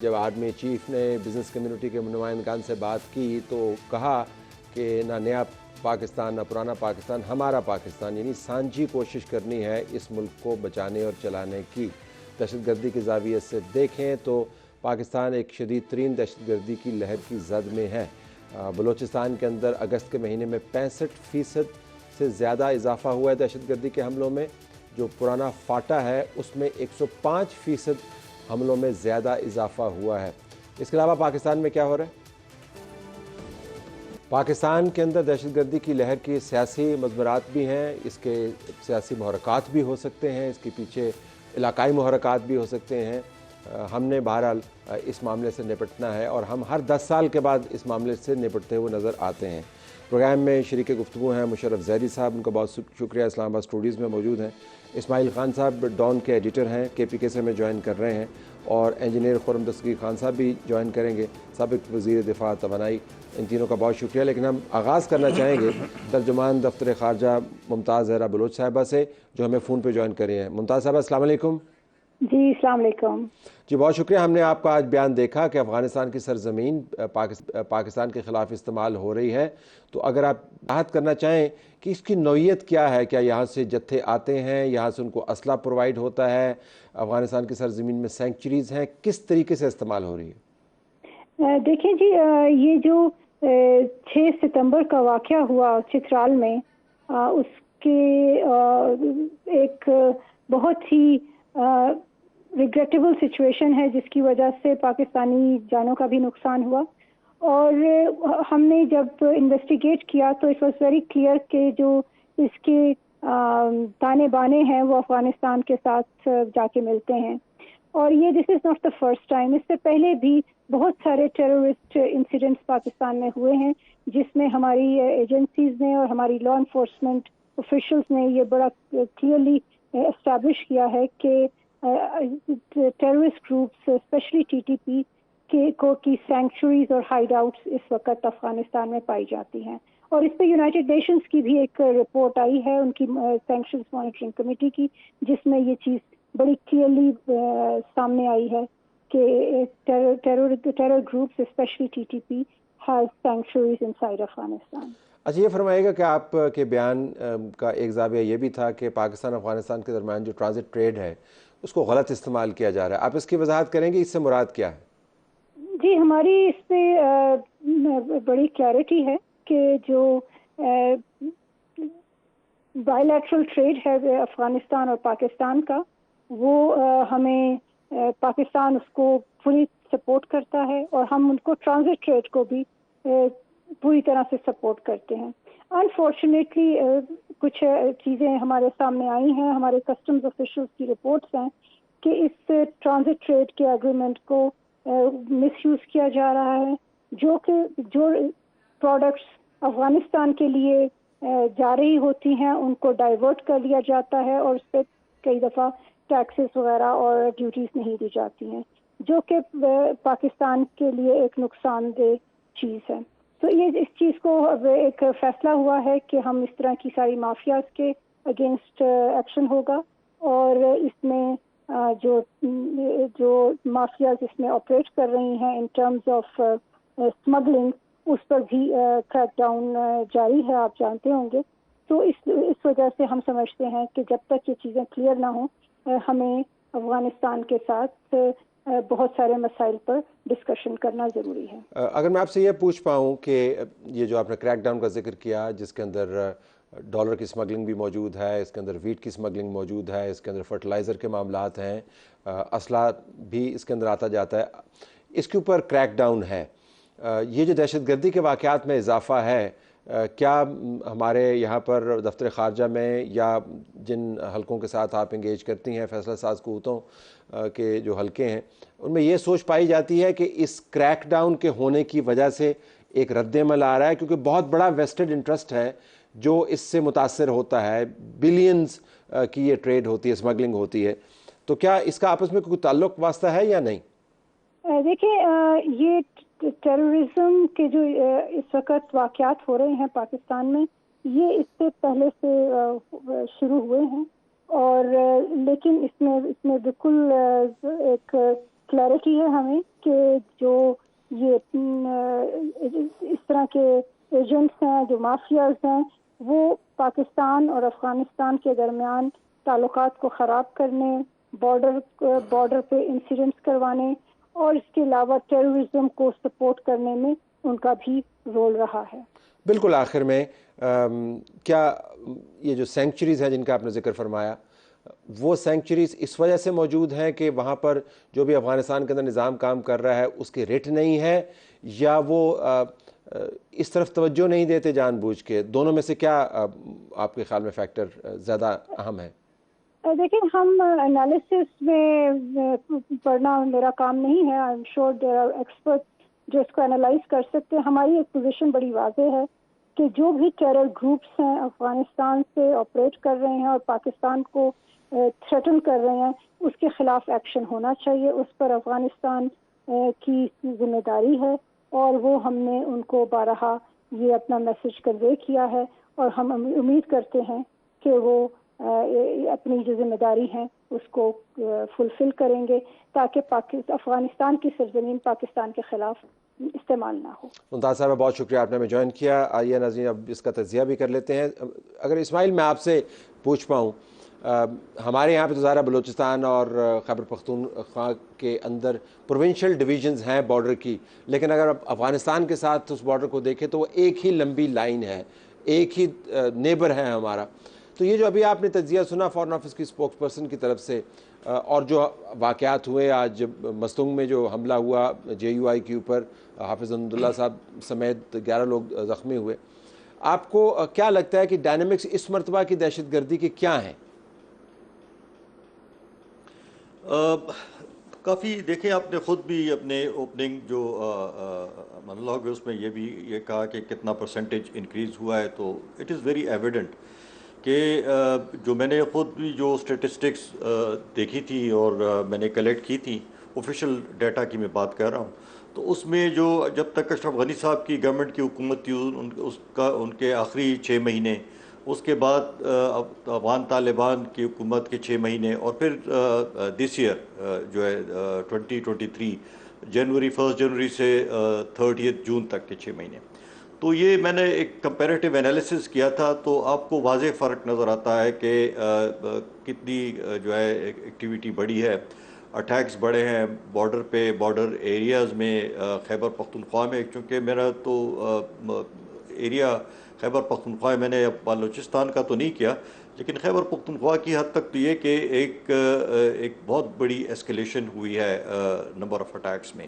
जब army chief ने business community के नुमाइंदगान से बात की तो कहा कि ना नया पाकिस्तान ना पुराना पाकिस्तान, हमारा पाकिस्तान, यानी सांझी कोशिश करनी है इस मुल्क को बचाने और चलाने की। दहशतगर्दी के ज़ाविये से देखें तो पाकिस्तान एक शदीद तरीन दहशतगर्दी की लहर की जद में है। बलूचिस्तान के अंदर अगस्त के महीने में 65% से ज़्यादा इजाफा हुआ है दहशतगर्दी के हमलों में। जो पुराना फाटा है उसमें 105% हमलों में ज़्यादा इजाफा हुआ है। इसके अलावा पाकिस्तान में क्या हो रहा है? पाकिस्तान के अंदर दहशतगर्दी की लहर की सियासी मज़मरात भी हैं, इसके सियासी महरक़ात भी हो सकते हैं, इसके पीछे इलाकाई महरक़ात भी हो सकते हैं। हमने बहरहाल इस मामले से निपटना है और हम हर 10 साल के बाद इस मामले से निपटते हुए नज़र आते हैं। प्रोग्राम में शरीक गुफ्तगू हैं मुशर्रफ ज़ैदी साहब, उनका बहुत शुक्रिया, इस्लामाबाद स्टूडियोज़ में मौजूद हैं। इस्माइल खान साहब डॉन के एडिटर हैं, KPK से में ज्वाइन कर रहे हैं, और इंजीनियर खुर्रम दस्तगीर खान साहब भी ज्वाइन करेंगे, साबिक़ वज़ीर दिफ़ा तवानाई। इन तीनों का बहुत शुक्रिया। लेकिन हम आगाज़ करना चाहेंगे तर्जुमान दफ्तर ख़ारजा मुमताज़ ज़हरा बलोच साहिबा से, जो हमें फ़ोन पर ज्वाइन कर रही हैं। मुमताज़ साहिबा, अस्सलाम वालेकुम। जी अस्सलाम वालेकुम। जी बहुत शुक्रिया। हमने आपका आज बयान देखा कि अफ़गानिस्तान की सरज़मीन पाकिस्तान के ख़िलाफ़ इस्तेमाल हो रही है, तो अगर आप बात करना चाहें कि इसकी नौइयत क्या है? क्या यहाँ से जत्थे आते हैं, यहाँ से उनको असला प्रोवाइड होता है, अफ़गानिस्तान की सरज़मीन में सेंचुरीज़ हैं, किस तरीके से इस्तेमाल हो रही है? देखिए जी, ये जो 6 सितंबर का वाक़या हुआ चित्राल में, उसके एक बहुत ही रिग्रेटेबल सिचुएशन है, जिसकी वजह से पाकिस्तानी जानों का भी नुकसान हुआ। और हमने जब इन्वेस्टिगेट किया तो इट वाज वेरी क्लियर कि जो इसके ताने बाने हैं वो अफ़गानिस्तान के साथ जाके मिलते हैं। और ये this is not the first time, इससे पहले भी बहुत सारे टेररिस्ट इंसिडेंट्स पाकिस्तान में हुए हैं, जिसमें हमारी एजेंसीज़ ने और हमारी लॉ इन्फोर्समेंट ऑफिशियल्स ने ये बड़ा क्लियरली एस्टैब्लिश किया है कि टेररिस्ट ग्रुप्स स्पेशली TTP की सैंक्चुरीज और हाइड आउट्स इस वक्त अफगानिस्तान में पाई जाती हैं। और इस पे यूनाइटेड नेशंस की भी एक रिपोर्ट आई है, उनकी सैंक्शंस मॉनिटरिंग कमेटी की, जिसमें ये चीज़ बड़ी क्लियरली सामने आई है कि terror groups specially TTP has sanctuaries inside Afghanistan. अच्छा, ये फरमाइएगा कि आपके बयान का एक ज़ाविया ये भी था कि पाकिस्तान अफ़गानिस्तान के दरमियान जो ट्रांजिट ट्रेड है उसको गलत इस्तेमाल किया जा रहा है। आप इसकी वजाहत करेंगे, इससे मुराद क्या है? जी, हमारी इस पे बड़ी क्लैरिटी है कि जो बायलैटरल ट्रेड है अफ़गानिस्तान और पाकिस्तान का, वो हमें पाकिस्तान उसको पूरी सपोर्ट करता है और हम उनको ट्रांजिट ट्रेड को भी पूरी तरह से सपोर्ट करते हैं। अनफॉर्चुनेटली कुछ चीज़ें हमारे सामने आई हैं, हमारे कस्टम्स ऑफिशियल्स की रिपोर्ट्स हैं कि इस ट्रांजिट ट्रेड के एग्रीमेंट को मिसयूज़ किया जा रहा है, जो प्रोडक्ट्स अफ़गानिस्तान के लिए जा रही होती हैं उनको डाइवर्ट कर लिया जाता है और उस पर कई दफ़ा टैक्सेस वगैरह और ड्यूटीज़ नहीं दी जाती हैं, जो कि पाकिस्तान के लिए एक नुकसानदेह चीज़ है। तो ये इस चीज़ को एक फ़ैसला हुआ है कि हम इस तरह की सारी माफियाज़ के अगेंस्ट एक्शन होगा, और इसमें जो माफियाज़ इसमें ऑपरेट कर रही हैं इन टर्म्स ऑफ स्मगलिंग, उस पर भी क्रैकडाउन जारी है, आप जानते होंगे। तो इस वजह से हम समझते हैं कि जब तक ये चीज़ें क्लियर ना हो, हमें अफ़गानिस्तान के साथ बहुत सारे मसाइल पर डिस्कशन करना ज़रूरी है। अगर मैं आपसे ये पूछ पाऊँ कि ये जो आपने क्रैकडाउन का जिक्र किया, जिसके अंदर डॉलर की स्मगलिंग भी मौजूद है, इसके अंदर वीट की स्मगलिंग मौजूद है, इसके अंदर फर्टिलाइज़र के मामलात हैं, असला भी इसके अंदर आता जाता है, इसके ऊपर क्रैकडाउन है। ये जो दहशतगर्दी के वाक़यात में इजाफ़ा है, क्या हमारे यहाँ पर दफ्तर ख़ारजा में या जिन हलकों के साथ आप इंगेज करती हैं, फ़ैसला साज क़ुव्वतों के जो हलके हैं, उनमें ये सोच पाई जाती है कि इस क्रैकडाउन के होने की वजह से एक रद्द-ए-अमल आ रहा है, क्योंकि बहुत बड़ा वेस्टेड इंटरेस्ट है जो इससे मुतासर होता है, बिलियंस की ये ट्रेड होती है, स्मगलिंग होती है, तो क्या इसका आपस में कोई ताल्लुक़ वास्ता है या नहीं? देखिए, ये टेररिज्म के जो इस वक्त वाक़यात हो रहे हैं पाकिस्तान में, ये इससे पहले से शुरू हुए हैं, और लेकिन इसमें बिल्कुल एक کلیئرٹی ہے ہمیں کہ جو یہ اس طرح کے ایجنٹس ہیں، جو مافیاز ہیں، وہ پاکستان اور افغانستان کے درمیان تعلقات کو خراب کرنے، بارڈر پہ انسیڈنٹس کروانے اور اس کے علاوہ ٹیررزم کو سپورٹ کرنے میں ان کا بھی رول رہا ہے۔ بالکل آخر میں کیا یہ جو سینکچریز ہیں جن کا آپ نے ذکر فرمایا، وہ سینکچریز اس وجہ سے موجود ہیں کہ وہاں پر جو بھی افغانستان کے اندر نظام کام کر رہا ہے اس کے ریٹ نہیں ہے، یا وہ اس طرف توجہ نہیں دیتے جان بوجھ کے؟ دونوں میں سے کیا آپ کے خیال میں فیکٹر زیادہ اہم ہے؟ دیکھیں، ہم انالیسس میں پڑھنا میرا کام نہیں ہے، I am sure there are expert جو اس کو انالائز کر سکتے ہیں۔ ہماری ایک پوزیشن بڑی واضح ہے کہ جو بھی ٹیرر گروپس ہیں افغانستان سے آپریٹ کر رہے ہیں اور پاکستان کو تھریٹن کر رہے ہیں، اس کے خلاف ایکشن ہونا چاہیے۔ اس پر افغانستان کی ذمہ داری ہے اور وہ ہم نے ان کو بارہا یہ اپنا میسج کنوے کیا ہے، اور ہم امید کرتے ہیں کہ وہ اپنی جو ذمہ داری ہیں اس کو فلفل کریں گے تاکہ افغانستان کی سرزمین پاکستان کے خلاف استعمال نہ ہو۔ ممتاز صاحبہ، بہت شکریہ آپ نے ہمیں جوائن کیا۔ آئیے ناظرین اب اس کا تجزیہ بھی کر لیتے ہیں۔ اگر اسماعیل میں آپ سے پوچھ پاؤں، ہمارے یہاں پہ تو ظاہر بلوچستان اور خیبر پختونخوا کے اندر پروونشل ڈویژنز ہیں بارڈر کی، لیکن اگر افغانستان کے ساتھ اس بارڈر کو دیکھیں تو وہ ایک ہی لمبی لائن ہے، ایک ہی نیبر ہے ہمارا۔ تو یہ جو ابھی آپ نے تجزیہ سنا فارن آفس کی اسپوکس پرسن کی طرف سے، اور جو واقعات ہوئے آج مستونگ میں جو حملہ ہوا جے یو آئی کے اوپر، حافظ حمداللہ صاحب سمیت 11 لوگ زخمی ہوئے، آپ کو کیا لگتا ہے کہ ڈائنامکس اس مرتبہ کی دہشت گردی کے کیا ہیں؟ کافی دیکھیں، آپ نے خود بھی اپنے اوپننگ جو منالوگ ہے اس میں یہ بھی یہ کہا کہ کتنا پرسنٹیج انکریز ہوا ہے، تو اٹ از ویری ایویڈنٹ کہ جو میں نے خود بھی جو اسٹیٹسٹکس دیکھی تھی اور میں نے کلیکٹ کی تھی، آفیشیل ڈیٹا کی میں بات کر رہا ہوں، تو اس میں جو جب تک اشرف غنی صاحب کی گورنمنٹ کی حکومت تھی ان کے آخری 6 مہینے، اس کے بعد افغان طالبان کی حکومت کے 6 مہینے، اور پھر دس ایئر جو ہے 2023 1 جنوری سے 30 جون تک کے 6 مہینے، تو یہ میں نے ایک کمپیریٹیو انالیسس کیا تھا، تو آپ کو واضح فرق نظر آتا ہے کہ کتنی جو ہے ایکٹیویٹی بڑی ہے، اٹیکس بڑے ہیں بارڈر پہ، بارڈر ایریاز میں۔ خیبر پختونخوا میں، چونکہ میرا تو ایریا خیبر پختونخوا میں نے بلوچستان کا تو نہیں کیا، لیکن خیبر پختونخوا کی حد تک تو یہ کہ ایک بہت بڑی ایسکیلیشن ہوئی ہے نمبر آف اٹیکس میں۔